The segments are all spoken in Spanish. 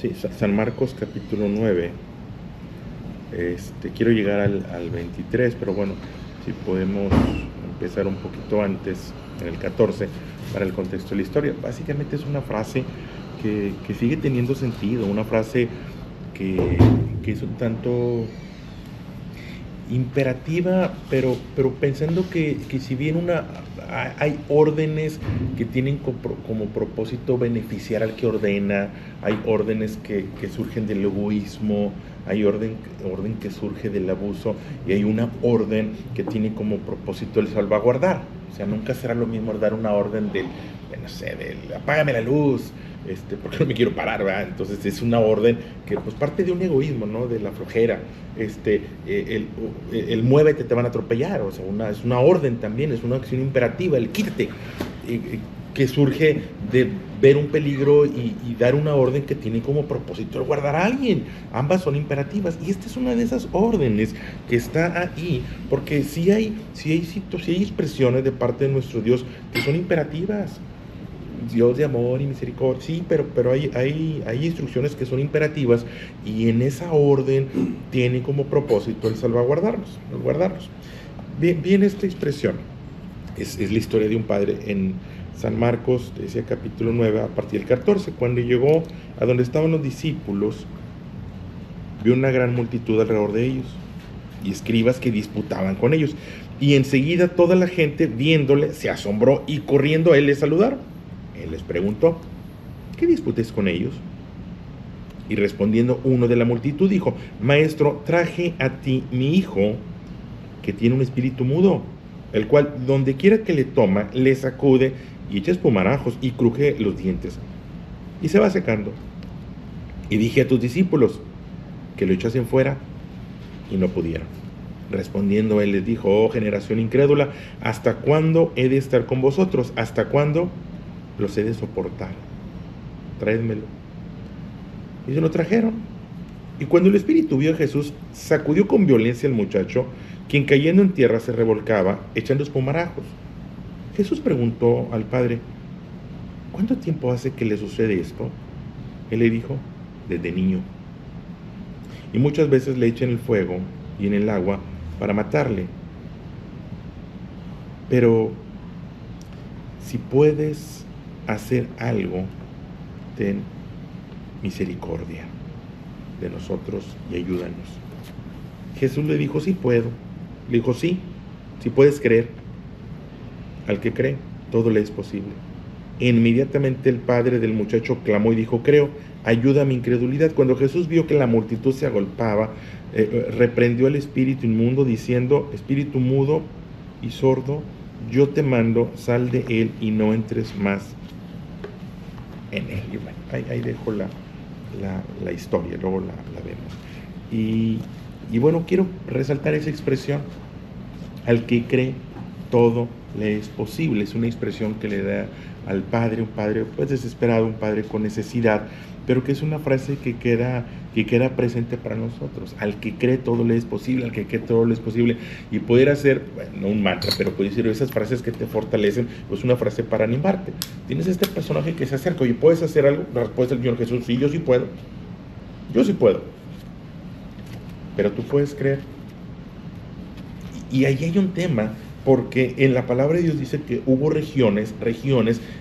Sí, San Marcos capítulo 9. Quiero llegar al 23, pero bueno, si podemos empezar un poquito antes, en el 14, para el contexto de la historia. Básicamente es una frase que sigue teniendo sentido, una frase que es un tanto imperativa, pero pensando que si bien hay órdenes que tienen como propósito beneficiar al que ordena, hay órdenes que surgen del egoísmo, hay orden que surge del abuso, y hay una orden que tiene como propósito el salvaguardar. O sea, nunca será lo mismo dar una orden no sé, del apágame la luz, porque no me quiero parar, ¿verdad? Entonces es una orden que pues parte de un egoísmo, ¿no? De la flojera. El muévete, te van a atropellar, o sea, es una orden también, es una acción imperativa, el quítate, que surge de ver un peligro y dar una orden que tiene como propósito el guardar a alguien. Ambas son imperativas, y esta es una de esas órdenes que está ahí, porque si hay expresiones de parte de nuestro Dios que son imperativas. Dios de amor y misericordia, sí, pero hay instrucciones que son imperativas, y en esa orden tiene como propósito el salvaguardarnos, el guardarnos. Bien, esta expresión es la historia de un padre en San Marcos, decía capítulo 9, a partir del 14. Cuando llegó a donde estaban los discípulos, vio una gran multitud alrededor de ellos y escribas que disputaban con ellos, y enseguida toda la gente, viéndole, se asombró, y corriendo a él le saludaron. Él les preguntó: ¿qué disputéis con ellos? Y respondiendo uno de la multitud dijo: Maestro, traje a ti mi hijo, que tiene un espíritu mudo, el cual donde quiera que le toma, le sacude y echa espumarajos y cruje los dientes, y se va secando. Y dije a tus discípulos que lo echasen fuera, y no pudieron. Respondiendo él les dijo: oh generación incrédula, ¿hasta cuándo he de estar con vosotros? ¿Hasta cuándo los he de soportar? Traédmelo. Y se lo trajeron. Y cuando el espíritu vio a Jesús, sacudió con violencia al muchacho, quien cayendo en tierra se revolcaba, echando espumarajos. Jesús preguntó al padre: ¿cuánto tiempo hace que le sucede esto? Él le dijo: desde niño. Y muchas veces le echan el fuego y en el agua para matarle. Pero si puedes hacer algo, ten misericordia de nosotros y ayúdanos. Jesús le dijo: sí puedo. Le dijo: sí, si puedes creer. Al que cree, todo le es posible. Inmediatamente el padre del muchacho clamó y dijo: creo, ayuda a mi incredulidad. Cuando Jesús vio que la multitud se agolpaba, reprendió al espíritu inmundo, diciendo: espíritu mudo y sordo, yo te mando, sal de él y no entres más en él. Y bueno, ahí dejo la historia, luego la vemos. Y bueno, quiero resaltar esa expresión: al que cree, todo le es posible. Es una expresión que le da al padre, un padre pues desesperado, un padre con necesidad, pero que es una frase que queda presente para nosotros. Al que cree, todo le es posible, al que cree, todo le es posible. Y poder hacer, bueno, no un mantra, pero puede decir esas frases que te fortalecen, pues una frase para animarte. Tienes este personaje que se acerca: oye, ¿puedes hacer algo? La respuesta del Señor Jesús: sí, yo sí puedo. Yo sí puedo. Pero tú puedes creer. Y ahí hay un tema, porque en la palabra de Dios dice que hubo regiones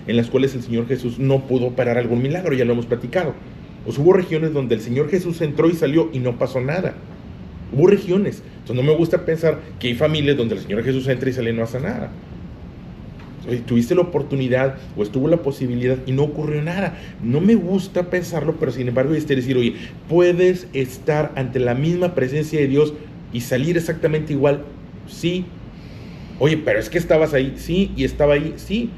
en las cuales el Señor Jesús no pudo operar algún milagro, ya lo hemos platicado. Pues hubo regiones donde el Señor Jesús entró y salió y no pasó nada. Hubo regiones. Entonces no me gusta pensar que hay familias donde el Señor Jesús entra y sale y no hace nada. Oye, tuviste la oportunidad o estuvo la posibilidad y no ocurrió nada. No me gusta pensarlo, pero sin embargo decir: oye, puedes estar ante la misma presencia de Dios y salir exactamente igual. Sí. Oye, pero es que estabas ahí. Sí, y estaba ahí. Sí.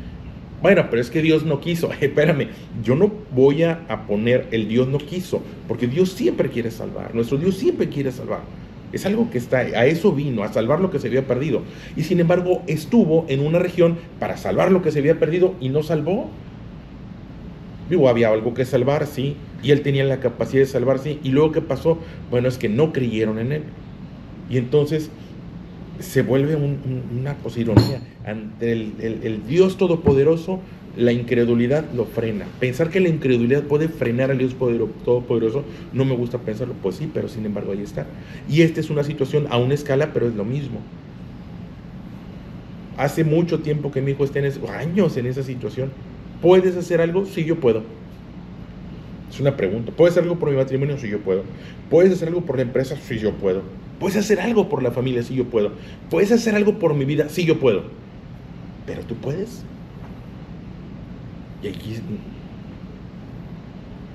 Bueno, pero es que Dios no quiso. Espérame, yo no voy a poner el Dios no quiso, porque Dios siempre quiere salvar. Nuestro Dios siempre quiere salvar. Es algo que está, a eso vino, a salvar lo que se había perdido. Y sin embargo, estuvo en una región para salvar lo que se había perdido y no salvó. Digo, había algo que salvar, sí, y él tenía la capacidad de salvar, sí. Y luego, ¿qué pasó? Bueno, es que no creyeron en él. Y entonces se vuelve una ironía ante el Dios Todopoderoso. la incredulidad lo frena. Pensar que la incredulidad puede frenar al Dios Todopoderoso, no me gusta pensarlo. Pues sí, pero sin embargo ahí está. Y esta es una situación a una escala, pero es lo mismo. Hace mucho tiempo que mi hijo está años en esa situación. ¿Puedes hacer algo? Sí, yo puedo. Es una pregunta. ¿Puedes hacer algo por mi matrimonio? Sí, yo puedo. ¿Puedes hacer algo por la empresa? Sí, yo puedo. ¿Puedes hacer algo por la familia? Sí, yo puedo. ¿Puedes hacer algo por mi vida? Sí, yo puedo. Pero tú puedes. Y aquí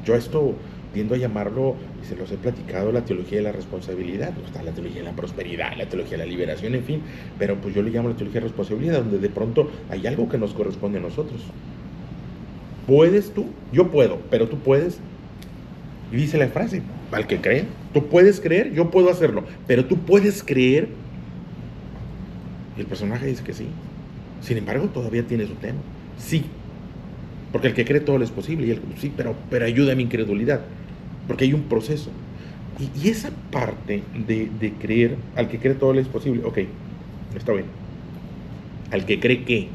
yo esto tiendo a llamarlo, y se los he platicado, la teología de la responsabilidad. Está la teología de la prosperidad, la teología de la liberación, en fin. Pero pues yo le llamo la teología de la responsabilidad, donde de pronto hay algo que nos corresponde a nosotros. ¿Puedes tú? Yo puedo, pero tú puedes. Y dice la frase, al que cree, tú puedes creer, yo puedo hacerlo, pero tú puedes creer. Y el personaje dice que sí. Sin embargo, todavía tiene su tema. Sí, porque el que cree todo lo es posible. Y él, sí, pero ayuda a mi incredulidad, porque hay un proceso. Y esa parte de creer, al que cree todo lo es posible, ok, está bien. Al que cree que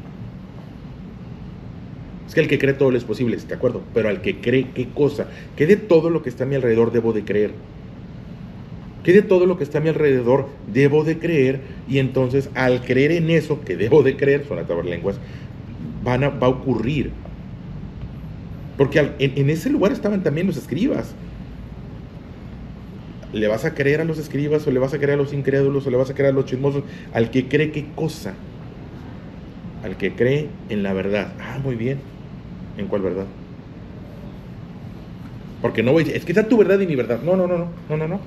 es que el que cree todo lo es posible, ¿de acuerdo? Pero al que cree, ¿qué cosa? ¿Qué de todo lo que está a mi alrededor debo de creer? ¿Qué de todo lo que está a mi alrededor debo de creer? Y entonces, al creer en eso que debo de creer, son lenguas, va a ocurrir. Porque en ese lugar estaban también los escribas. ¿Le vas a creer a los escribas o le vas a creer a los incrédulos o le vas a creer a los chismosos? Al que cree, ¿qué cosa? Al que cree en la verdad. Ah, muy bien. ¿En cuál verdad? Porque no voy a decir, es que está tu verdad y mi verdad. No.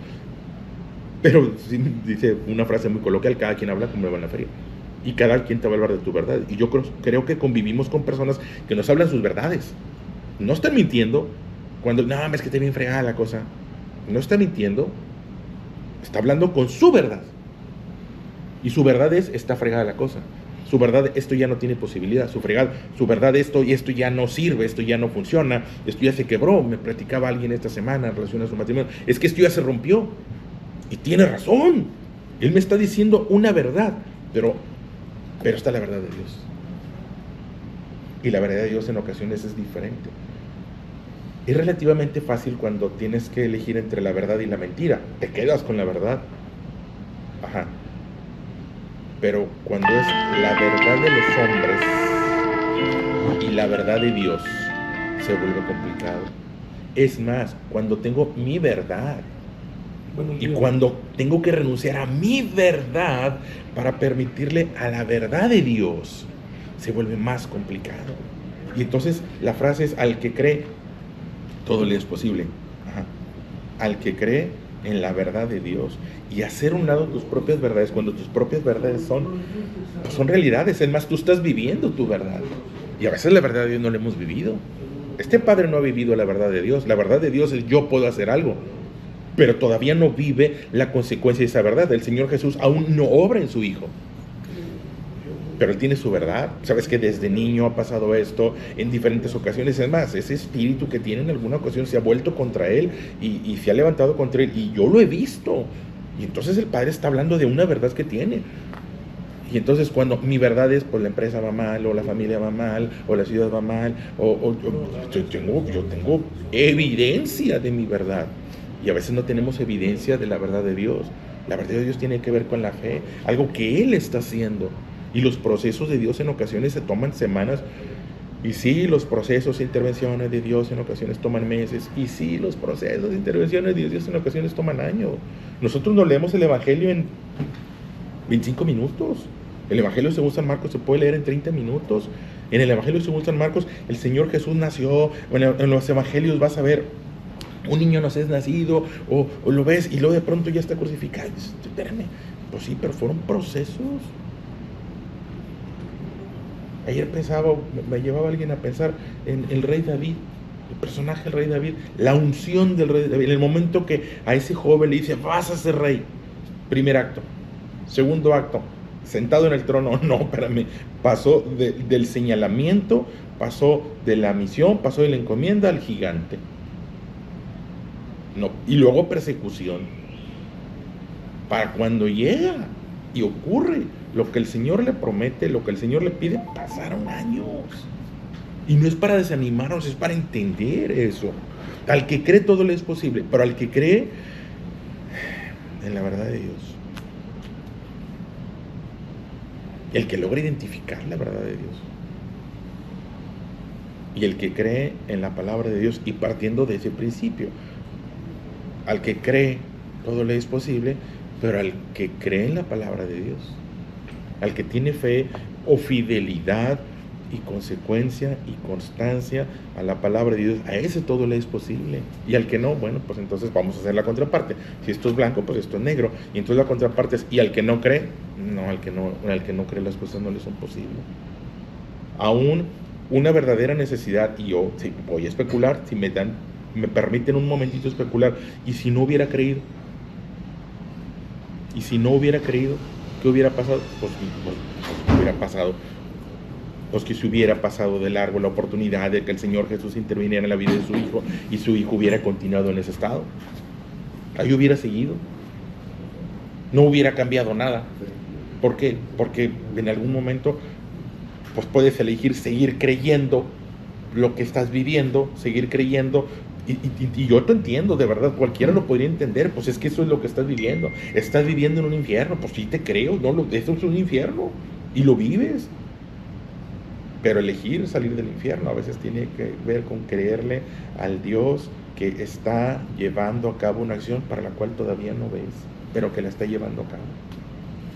Pero sí, dice una frase muy coloquial, cada quien habla como le va en la feria. Y cada quien te va a hablar de tu verdad. Y yo creo que convivimos con personas que nos hablan sus verdades. No están mintiendo. Cuando, no, es que te bien fregada la cosa. No está mintiendo. Está hablando con su verdad. Y su verdad es, está fregada la cosa. Su verdad, esto ya no tiene posibilidad. Su verdad, esto ya no sirve, esto ya no funciona, esto ya se quebró. Me platicaba alguien esta semana en relación a su matrimonio. Es que esto ya se rompió. Y tiene razón. Él me está diciendo una verdad, pero está la verdad de Dios. Y la verdad de Dios en ocasiones es diferente. Es relativamente fácil cuando tienes que elegir entre la verdad y la mentira. Te quedas con la verdad. Ajá. Pero cuando es la verdad de los hombres y la verdad de Dios, se vuelve complicado. Es más, cuando tengo mi verdad y cuando tengo que renunciar a mi verdad para permitirle a la verdad de Dios, se vuelve más complicado. Y entonces la frase es, al que cree, todo le es posible. Ajá. Al que cree en la verdad de Dios, y hacer un lado tus propias verdades, cuando tus propias verdades son realidades. Es más, tú estás viviendo tu verdad, y a veces la verdad de Dios no la hemos vivido. Este padre no ha vivido la verdad de Dios. La verdad de Dios es, yo puedo hacer algo, pero todavía no vive la consecuencia de esa verdad. El Señor Jesús aún no obra en su Hijo, pero Él tiene su verdad. Sabes que desde niño ha pasado esto en diferentes ocasiones. Es más, ese espíritu que tiene en alguna ocasión se ha vuelto contra Él y se ha levantado contra Él, y yo lo he visto. Y entonces el Padre está hablando de una verdad que tiene. Y entonces cuando mi verdad es, pues la empresa va mal, o la familia va mal, o la ciudad va mal, yo tengo evidencia de mi verdad. Y a veces no tenemos evidencia de la verdad de Dios. La verdad de Dios tiene que ver con la fe, algo que Él está haciendo. Y los procesos de Dios en ocasiones se toman semanas. Y sí, los procesos e intervenciones de Dios en ocasiones toman meses. Y sí, los procesos e intervenciones de Dios en ocasiones toman años. Nosotros no leemos el Evangelio en 25 minutos. El Evangelio según San Marcos se puede leer en 30 minutos. En el Evangelio según San Marcos, el Señor Jesús nació. En los Evangelios vas a ver, un niño no es nacido, o lo ves y luego de pronto ya está crucificado. Espérame, pues sí, pero fueron procesos. Ayer pensaba, me llevaba alguien a pensar en el rey David, el personaje del rey David, la unción del rey David, en el momento que a ese joven le dice, vas a ser rey. Primer acto. Segundo acto, sentado en el trono. No, espérame, pasó del señalamiento, pasó de la misión, pasó de la encomienda al gigante. No, y luego persecución. Para cuando llega y ocurre lo que el Señor le promete, lo que el Señor le pide, pasaron años. Y no es para desanimarnos, es para entender eso. Al que cree todo le es posible, pero al que cree en la verdad de Dios, el que logra identificar la verdad de Dios, y el que cree en la palabra de Dios, y partiendo de ese principio, al que cree todo le es posible, pero al que cree en la palabra de Dios, al que tiene fe o fidelidad y consecuencia y constancia a la palabra de Dios, a ese todo le es posible. Y al que no, bueno, pues entonces vamos a hacer la contraparte. Si esto es blanco, pues esto es negro. Y entonces la contraparte es, y al que no cree, no, al que no cree las cosas no le son posibles. Aún una verdadera necesidad, y yo si voy a especular, si me permiten un momentito especular, y si no hubiera creído, ¿qué hubiera pasado? Pues hubiera pasado, pues que se hubiera pasado de largo la oportunidad de que el Señor Jesús interviniera en la vida de su hijo y su hijo hubiera continuado en ese estado. Ahí hubiera seguido. No hubiera cambiado nada. ¿Por qué? Porque en algún momento pues puedes elegir seguir creyendo lo que estás viviendo, seguir creyendo. Y yo te entiendo, de verdad, cualquiera lo podría entender, pues es que eso es lo que estás viviendo. Estás viviendo en un infierno, pues sí te creo, no, eso es un infierno y lo vives. Pero elegir salir del infierno a veces tiene que ver con creerle al Dios que está llevando a cabo una acción para la cual todavía no ves, pero que la está llevando a cabo,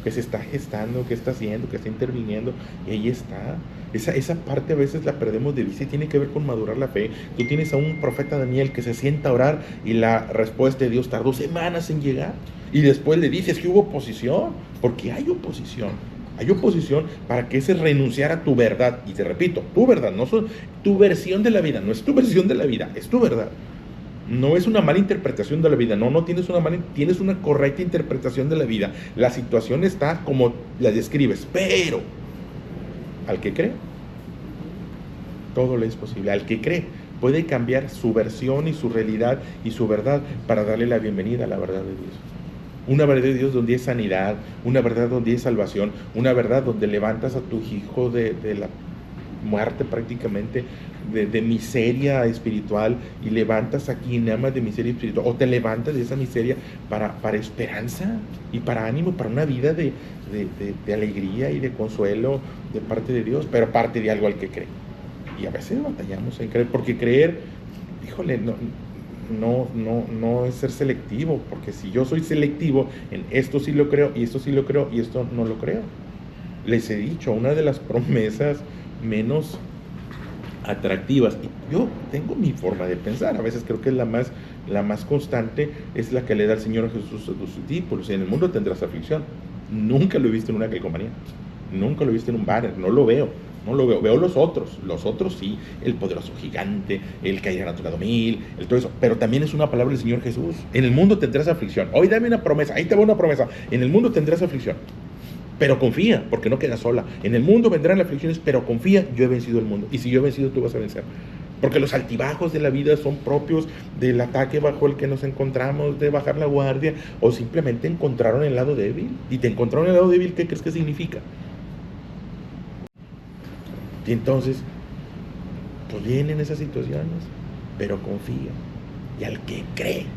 que se está gestando, que está haciendo, que está interviniendo, y ahí está. Esa parte a veces la perdemos de vista y tiene que ver con madurar la fe. Tú tienes a un profeta Daniel que se sienta a orar y la respuesta de Dios tardó semanas en llegar, y después le dices que hubo oposición, porque hay oposición. Hay oposición para que ese renunciar a tu verdad, y te repito, tu verdad, no son tu versión de la vida, no es tu versión de la vida, es tu verdad. No es una mala interpretación de la vida, no tienes una correcta interpretación de la vida. La situación está como la describes, pero al que cree, todo le es posible. Al que cree, puede cambiar su versión y su realidad y su verdad para darle la bienvenida a la verdad de Dios. Una verdad de Dios donde hay sanidad, una verdad donde hay salvación, una verdad donde levantas a tu hijo de la muerte prácticamente, de miseria espiritual, y levantas a quien amas de miseria espiritual, o te levantas de esa miseria para esperanza y para ánimo, para una vida de alegría y de consuelo de parte de Dios, pero parte de algo al que cree. Y a veces batallamos en creer, porque creer, híjole, no es ser selectivo, porque si yo soy selectivo en esto sí lo creo, y esto sí lo creo, y esto no lo creo. Les he dicho, una de las promesas menos atractivas, y yo tengo mi forma de pensar, a veces creo que es la más constante, es la que le da el Señor Jesús a sus discípulos: en el mundo tendrás aflicción. Nunca lo he visto en una calcomanía, nunca lo he visto en un banner, no lo veo, veo los otros sí, el poderoso gigante, el que haya naturado mil, el todo eso, pero también es una palabra del Señor Jesús: en el mundo tendrás aflicción. Hoy dame una promesa, ahí te va una promesa: en el mundo tendrás aflicción, pero confía, porque no quedas sola. En el mundo vendrán aflicciones, pero confía, yo he vencido el mundo, y si yo he vencido, tú vas a vencer. Porque los altibajos de la vida son propios del ataque bajo el que nos encontramos, de bajar la guardia, o simplemente encontraron el lado débil. Y te encontraron el lado débil, ¿qué crees que significa? Y entonces, pues vienen esas situaciones, pero confía. Y al que cree,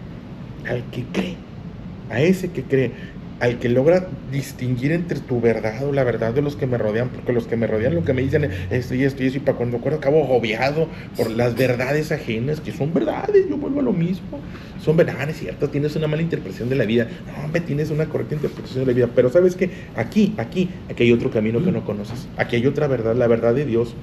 a ese que cree, al que logra distinguir entre tu verdad o la verdad de los que me rodean, porque los que me rodean lo que me dicen es esto y para cuando acabo agobiado por las verdades ajenas, que son verdades, yo vuelvo a lo mismo, son verdades, ¿cierto? Tienes una mala interpretación de la vida, no, hombre, tienes una correcta interpretación de la vida, pero ¿sabes qué? Aquí hay otro camino que no conoces, aquí hay otra verdad, la verdad de Dios.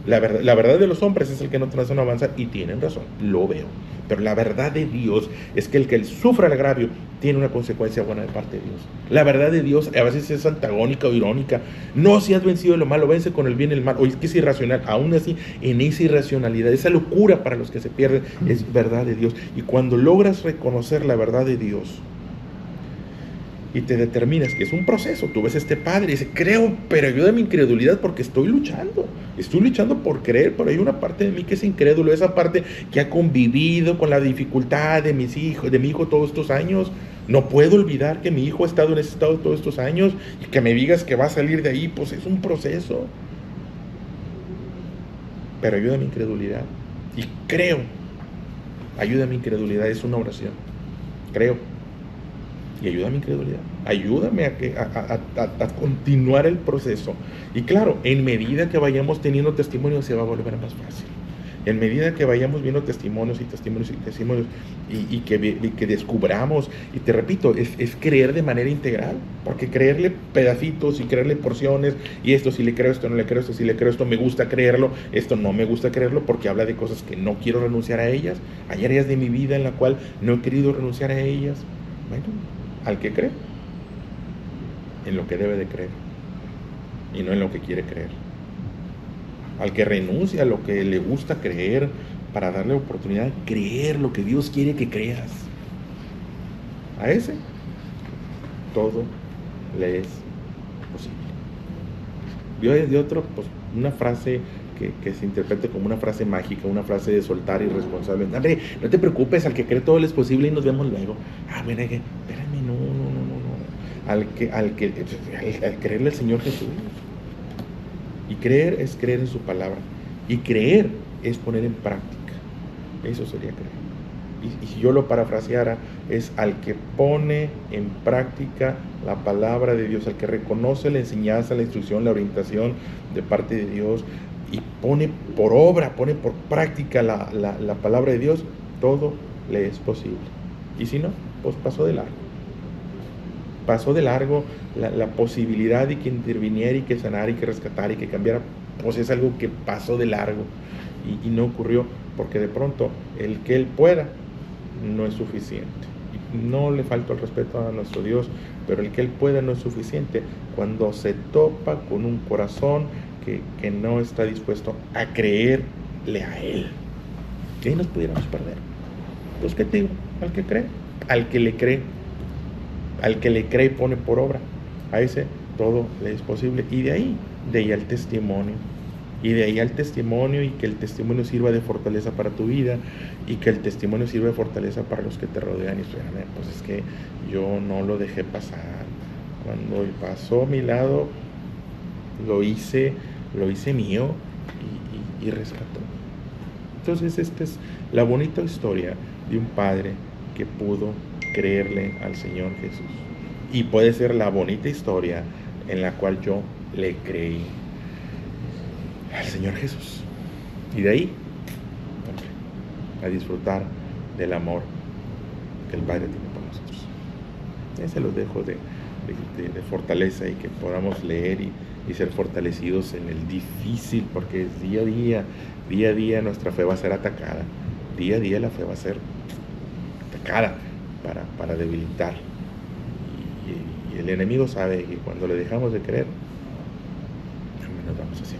La verdad de los hombres es el que no te hacen avanzar, y tienen razón, lo veo. Pero la verdad de Dios es que el que sufra el agravio tiene una consecuencia buena de parte de Dios. La verdad de Dios a veces es antagónica o irónica. No, si has vencido lo malo, vence con el bien y el mal. O es que es irracional. Aún así, en esa irracionalidad, esa locura para los que se pierden, es verdad de Dios. Y cuando logras reconocer la verdad de Dios y te determinas que es un proceso, tú ves a este padre y dices: creo, pero ayuda a mi incredulidad porque estoy luchando por creer, pero hay una parte de mí que es incrédulo, esa parte que ha convivido con la dificultad de mi hijo todos estos años. No puedo olvidar que mi hijo ha estado en ese estado todos estos años, y que me digas que va a salir de ahí, pues es un proceso. pero ayuda mi incredulidad. Y creo, ayuda mi incredulidad, es una oración. Creo. Y ayuda mi incredulidad. Ayúdame a continuar el proceso. Y claro, en medida que vayamos teniendo testimonios, se va a volver más fácil. En medida que vayamos viendo testimonios y que descubramos, y te repito, es creer de manera integral, porque creerle pedacitos y creerle porciones, y esto si le creo, esto no le creo, esto si le creo, esto me gusta creerlo, esto no me gusta creerlo, porque habla de cosas que no quiero renunciar a ellas. Hay áreas de mi vida en la cual no he querido renunciar a ellas. Bueno, al que cree, en lo que debe de creer, y no en lo que quiere creer. Al que renuncia a lo que le gusta creer para darle oportunidad de creer lo que Dios quiere que creas. A ese, todo le es posible. De otro, pues una frase que se interprete como una frase mágica, una frase de soltar irresponsable. Hombre, no te preocupes, al que cree todo le es posible y nos vemos luego. Mira, espérame, no. Al creerle al Señor Jesús. Y creer es creer en su palabra. Y creer es poner en práctica. Eso sería creer. Y si yo lo parafraseara, es al que pone en práctica la palabra de Dios, al que reconoce la enseñanza, la instrucción, la orientación de parte de Dios y pone por obra, pone por práctica la palabra de Dios, todo le es posible. Y si no, pues pasó de largo. Pasó de largo la posibilidad de que interviniera y que sanara y que rescatara y que cambiara, pues es algo que pasó de largo y no ocurrió, porque de pronto el que Él pueda no es suficiente. Y no le falta el respeto a nuestro Dios, pero el que Él pueda no es suficiente cuando se topa con un corazón que no está dispuesto a creerle a Él. Y ahí nos pudiéramos perder. Pues, ¿qué te digo? Al que cree, al que le cree. Al que le cree y pone por obra, a ese todo le es posible. Y de ahí al testimonio. Y de ahí al testimonio, y que el testimonio sirva de fortaleza para tu vida, y que el testimonio sirva de fortaleza para los que te rodean. Y espérame, pues es que yo no lo dejé pasar. Cuando pasó a mi lado, lo hice mío y rescató. Entonces, esta es la bonita historia de un padre que pudo creerle al Señor Jesús. Y puede ser la bonita historia en la cual yo le creí al Señor Jesús. Y de ahí, a disfrutar del amor que el Padre tiene por nosotros. Se los dejo de fortaleza, y que podamos leer y ser fortalecidos en el difícil, porque es día a día nuestra fe va a ser atacada. Día a día la fe va a ser atacada para debilitar. Y el enemigo sabe que cuando le dejamos de creer, nos vamos hacia